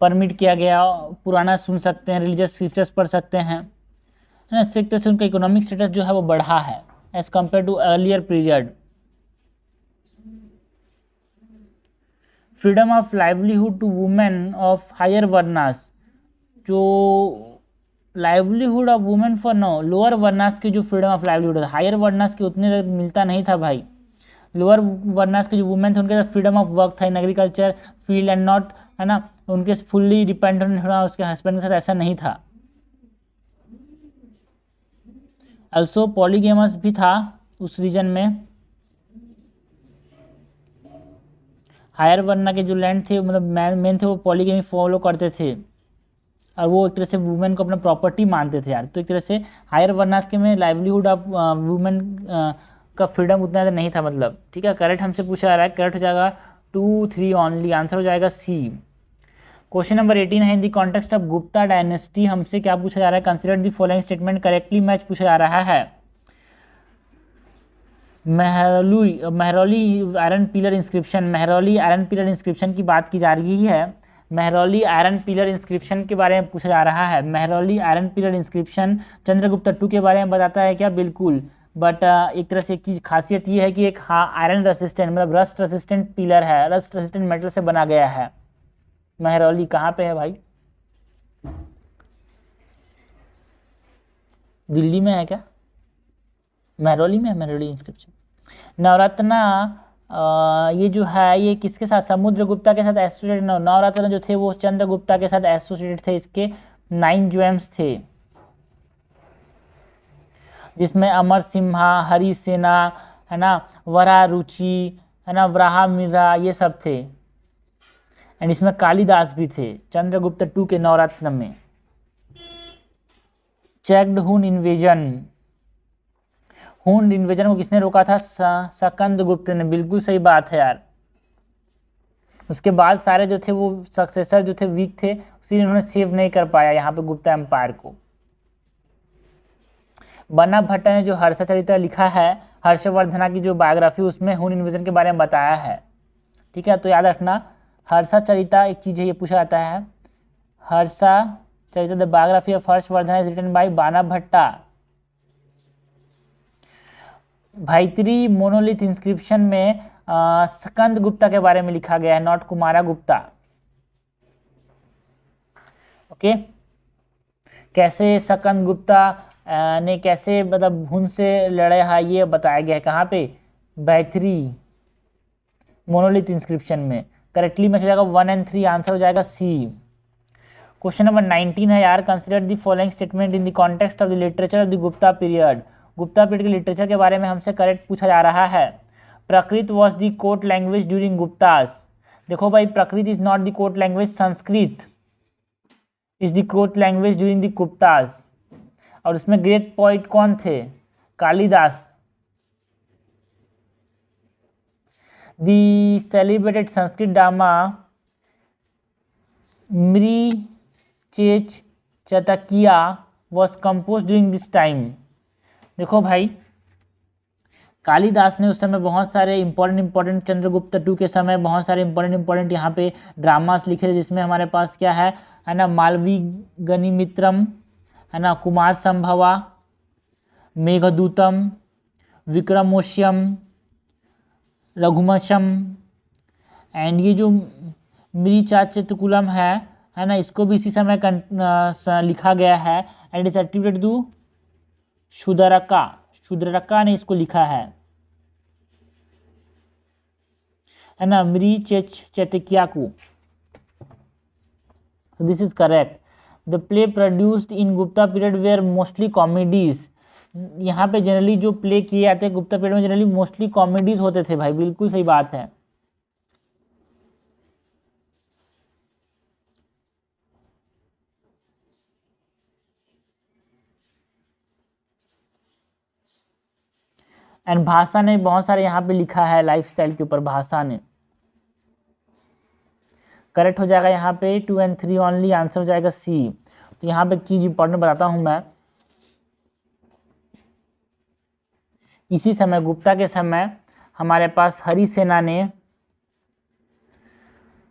A: परमिट किया गया, पुराना सुन सकते हैं, रिलीजियस स्क्रिप्चर्स पढ़ सकते हैं, है ना। इस तरह से उनका इकोनॉमिक स्टेटस जो है वो बढ़ा है as compare to earlier period. Freedom of livelihood to women of higher varnas, जो livelihood of women for no lower varnas की जो फ्रीडम ऑफ लाइवलीहुड है, हायर वर्नास की उतने मिलता नहीं था भाई। लोअर वर्नास के जो वुमेन थे उनके साथ फ्रीडम ऑफ वर्क था in agriculture field and not, है ना, उनके फुल्ली डिपेंडेंट होना उसके हस्बैंड के साथ ऐसा नहीं था। अल्सो पॉलीगेमस भी था उस रीजन में। हायर वर्ना के जो लैंड थे मतलब मेन थे वो पॉलीगेमी फॉलो करते थे और वो एक तरह से वुमेन को अपना प्रॉपर्टी मानते थे यार। तो एक तरह से हायर वर्नास के में लाइवलीहुड ऑफ वुमेन का फ्रीडम उतना ज़्यादा नहीं था मतलब, ठीक है। करेक्ट हमसे पूछा जा रहा है, करेक्ट हो जाएगा 2, 3 ओनली, आंसर हो जाएगा सी। क्वेश्चन नंबर 18 है in the context of Gupta dynasty. हमसे क्या पूछा जा रहा है? Consider the following statement correctly match पूछा जा रहा है। Mehrauli iron pillar inscription, Mehrauli iron pillar inscription की बात की जा रही है। मेहरौली आयरन पिलर इंस्क्रिप्शन के बारे में पूछा जा रहा है। Mehrauli iron pillar inscription Chandragupta two के बारे में बताता है क्या? बिल्कुल, बट एक तरह से एक चीज़ खासियत ये है कि एक आयरन रेसिस्टेंट मतलब रस्ट रेसिस्टेंट पिलर है, रस्ट रेसिस्टेंट मेटल से बना गया है। मेहरौली कहाँ पे है भाई? दिल्ली में है क्या? मेहरौली में है मेहरौली इंस्क्रिप्शन। नवरत्ना ये जो है ये किसके साथ, समुद्रगुप्ता के साथ एसोसिएटेड, नवरत्न जो थे वो चंद्रगुप्ता के साथ एसोसिएटेड थे। इसके 9 जेम्स थे, जिसमें अमर सिम्हा, हरिसेना, है ना, वरा रुचि, है ना, वराहा मिरा, ये सब थे। एंड इसमें कालिदास भी थे चंद्रगुप्त 2 के नवरत्न में। चेक्ड हुन इन्वेजन, हुन इन्वेजन को किसने रोका था, सकंद गुप्त ने। बिल्कुल सही बात है यार। उसके बाद सारे जो थे वो सक्सेसर जो थे वीक थे, इसलिए उन्होंने सेव नहीं कर पाया यहाँ पे गुप्ता एम्पायर को। बन्ना भट्टा ने जो हर्षचरित्र लिखा है, हर्षवर्धना की जो बायोग्राफी, उसमें हुन इन्वेजन के बारे में बताया है। ठीक है, तो याद रखना हर्षचरित्र एक चीज़ है, ये पूछा जाता है। Harshacharita the biography of Harshavardhana is written by Bana Bhatta. Bhitari monolith inscription में सकंद गुप्ता के बारे में लिखा गया है, नॉट कुमारा गुप्ता। ओके, कैसे सकंद गुप्ता ने कैसे मतलब हुन से लड़े है, ये बताया गया है कहाँ पे, भाईत्री मोनोलिथ इंस्क्रिप्शन में। करेक्टली में हो जाएगा 1 और 3, आंसर हो जाएगा सी। क्वेश्चन नंबर 19 है यार, consider the following statement in the context of the literature of the Gupta period. Gupta period के लिटरेचर के बारे में हमसे करेक्ट पूछा जा रहा है। Prakrit was the court language during Guptas. देखो भाई, Prakrit is not the court language, Sanskrit is the court language during the Guptas. और उसमें ग्रेट पोइट कौन थे, Kalidas. The celebrated Sanskrit drama Mrichchhakatika was compose during this time. देखो भाई, कालिदास ने उस समय बहुत सारे इंपॉर्टेंट चंद्रगुप्त 2 के समय बहुत सारे इंपॉर्टेंट यहाँ पे ड्रामास लिखे थे, जिसमें हमारे पास क्या है ना, मालवी गनिमित्रम, है ना, कुमार संभवा, मेघदूतम, विक्रमोश्यम, रघुवंशम। एंड ये जो मृचाचितकुलम है ना, इसको भी इसी समय लिखा गया है। एंड इज एट्रीब्यूटेड टू शूद्रका, शूद्रका ने इसको लिखा है ना, मृचेचकिया को। So this is correct. The play produced in Gupta period were mostly comedies. यहाँ पे जनरली जो प्ले किए जाते हैं गुप्ता पीरियड में जनरली मोस्टली कॉमेडीज होते थे भाई, बिल्कुल सही बात है। एंड भाषा ने बहुत सारे यहाँ पे लिखा है लाइफस्टाइल के ऊपर, भाषा ने। करेक्ट हो जाएगा यहाँ पे 2 और 3 ओनली, आंसर हो जाएगा सी। तो यहाँ पे एक चीज इंपॉर्टेंट बताता हूँ मैं। इसी समय गुप्ता के समय हमारे पास हरिसेना ने,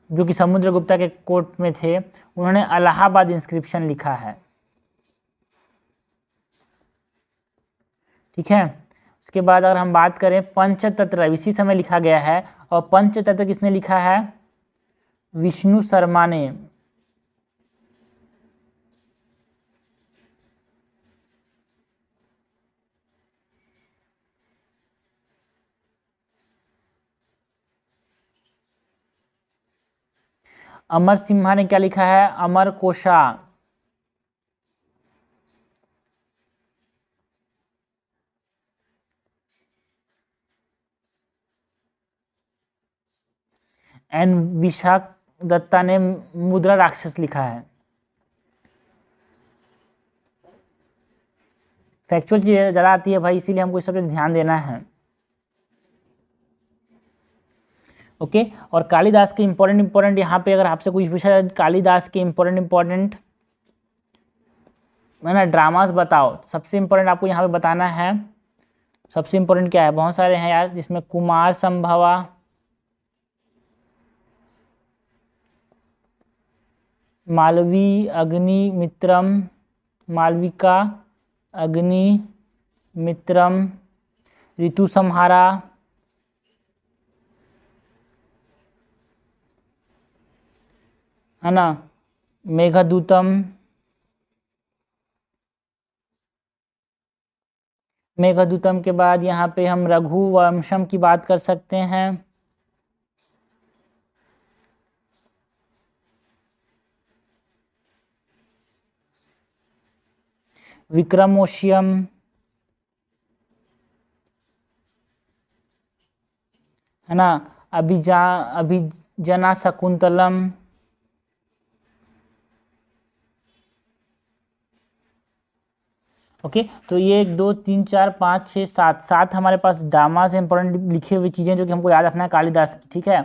A: जो कि समुद्रगुप्ता के कोर्ट में थे, उन्होंने इलाहाबाद इंस्क्रिप्शन लिखा है। ठीक है, उसके बाद अगर हम बात करें पंचतंत्र, इसी समय लिखा गया है। और पंचतंत्र किसने लिखा है, विष्णु शर्मा ने। अमर सिम्हा ने क्या लिखा है, अमर कोशा। एंड विशाख दत्ता ने मुद्रा राक्षस लिखा है। फैक्चुअल चीज़ ज़्यादा आती है भाई, इसीलिए हमको इस सब पे ध्यान देना है। ओके, और कालिदास के इंपॉर्टेंट यहाँ पे अगर आपसे कुछ पूछा जाए, कालिदास के इंपॉर्टेंट है ना ड्रामास बताओ, सबसे इंपॉर्टेंट आपको यहाँ पे बताना है। सबसे इंपॉर्टेंट क्या है, बहुत सारे हैं यार, जिसमें कुमार संभवा, मालवी अग्निमित्रम, मालविका अग्निमित्रम, ऋतु संहारा, है ना, मेघदूतम, मेघदूतम के बाद यहाँ पे हम रघुवंशम की बात कर सकते हैं। विक्रमोशियम, है ना, अभिजना शकुंतलम, ओके। तो ये 1 2 3 4 5 6 7 7 हमारे पास ड्रामा से इंपॉर्टेंट लिखे हुई चीज़ें जो कि हमको याद रखना है कालिदास की, ठीक है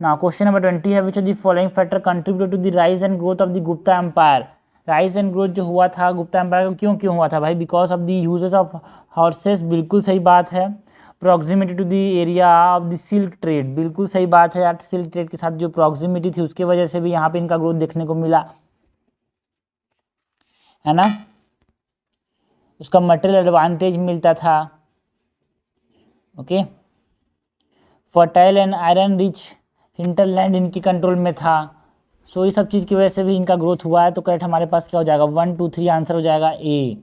A: ना। क्वेश्चन नंबर 20 है, which of the following factor contribute to the rise and growth of the Gupta empire. Rise and growth जो हुआ था गुप्ता एम्पायर का, क्यों हुआ था भाई? Because of the uses of horses, बिल्कुल सही बात है। Proximity to the area of the silk trade, बिल्कुल सही बात है यार। सिल्क ट्रेड के साथ जो प्रॉक्सिमिटी थी उसके वजह से भी यहाँ पे इनका ग्रोथ देखने को मिला, है ना। उसका मटेरियल एडवांटेज मिलता था, okay. Fertile and iron rich hinterland इनकी कंट्रोल में था। सो ये सब चीज़ की वजह से भी इनका ग्रोथ हुआ है। तो करेक्ट हमारे पास क्या हो जाएगा? 1 2 3 आंसर हो जाएगा ए।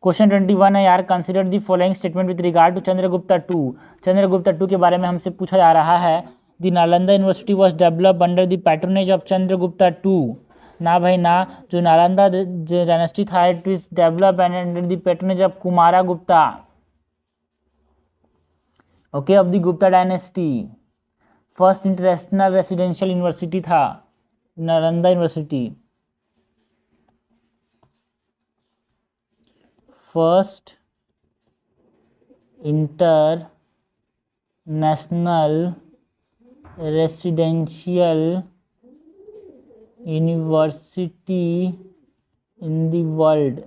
A: क्वेश्चन 21 है यार, consider the following statement with regard to Chandragupta two. Chandragupta two के बारे में हमसे पूछा जा रहा है। The Nalanda university was develop under the patronage of Chandragupta two. ना भाई ना, जो नालंदा डायनेस्टी था it is develop under the patronage of Kumara Gupta, okay, of the Gupta dynasty. First international residential university था Nalanda university. First international residential university in the world.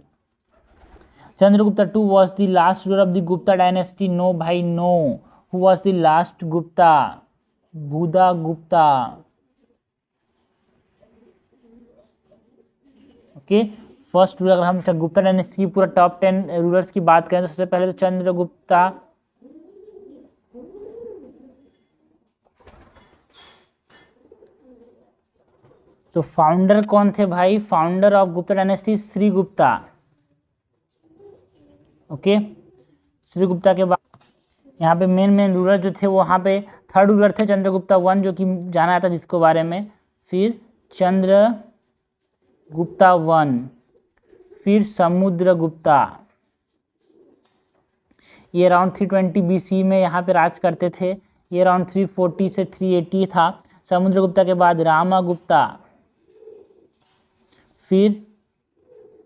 A: Chandragupta to was the last ruler of the Gupta dynasty. No भाई no. Who was the last Gupta? Budha Gupta, okay. First ruler, अगर हम Gupta dynasty की पूरा top 10 rulers की बात करें तो सबसे पहले तो चंद्रगुप्ता, तो फाउंडर कौन थे भाई? Founder of Gupta dynasty Shri Gupta, okay. Shri Gupta के बाद यहाँ पे मेन रूलर जो थे वो वहाँ पे थर्ड रूलर थे चंद्रगुप्ता वन, जो कि जाना जाता जिसको बारे में। फिर चंद्रगुप्ता वन, फिर समुद्रगुप्ता, ये अराउंड 320 BC में यहाँ पे राज करते थे। ये अराउंड 340 से 380 था। समुद्रगुप्ता के बाद रामागुप्ता, फिर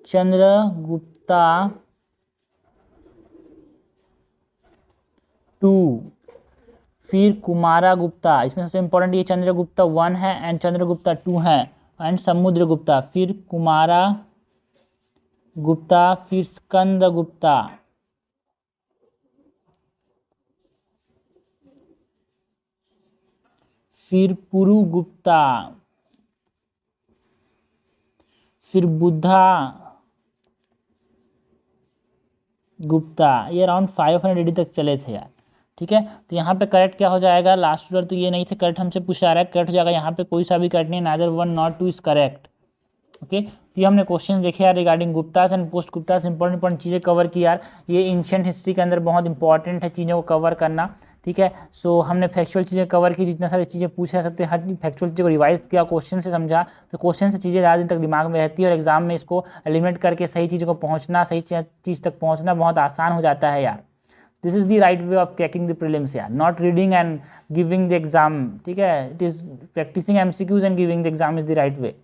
A: चंद्रगुप्ता टू, फिर कुमारा गुप्ता। इसमें सबसे इंपॉर्टेंट ये चंद्रगुप्ता वन है एंड चंद्रगुप्ता टू है, एंड समुद्रगुप्ता, फिर कुमारा गुप्ता, फिर स्कंद गुप्ता, फिर पुरु गुप्ता, फिर बुद्धा गुप्ता। ये अराउंड 500 AD तक चले थे यार, ठीक है। तो यहाँ पे करेक्ट क्या हो जाएगा? लास्ट रूलर तो ये नहीं थे, करेक्ट हमसे पूछा जा रहा है, करेक्ट हो जाएगा यहाँ पे कोई सा भी करेक्ट नहीं, neither 1 nor 2 is correct, okay. तो ये हमने क्वेश्चन देखे यार regarding Guptas and post Guptas, important चीज़ें कवर की यार। ये एंशिएंट हिस्ट्री के अंदर बहुत इंपॉर्टेंट है चीज़ों को कवर करना, ठीक है। सो हमने फैक्चुअल चीज़ें कवर की, जितना सारी चीज़ें पूछा सकते हैं हर फैक्चुअल चीज़ों को रिवाइज किया, क्वेश्चन से समझा, तो क्वेश्चन से चीज़ें ज़्यादा दिन तक दिमाग में रहती है और एग्जाम में इसको एलिमिनेट करके सही चीज़ों को पहुँचना, सही चीज़ तक पहुँचना बहुत आसान हो जाता है यार। This is the right way of cracking the prelims यार, not reading and giving the exam, ठीक है। It is practising MCQs and giving the exam is the right way.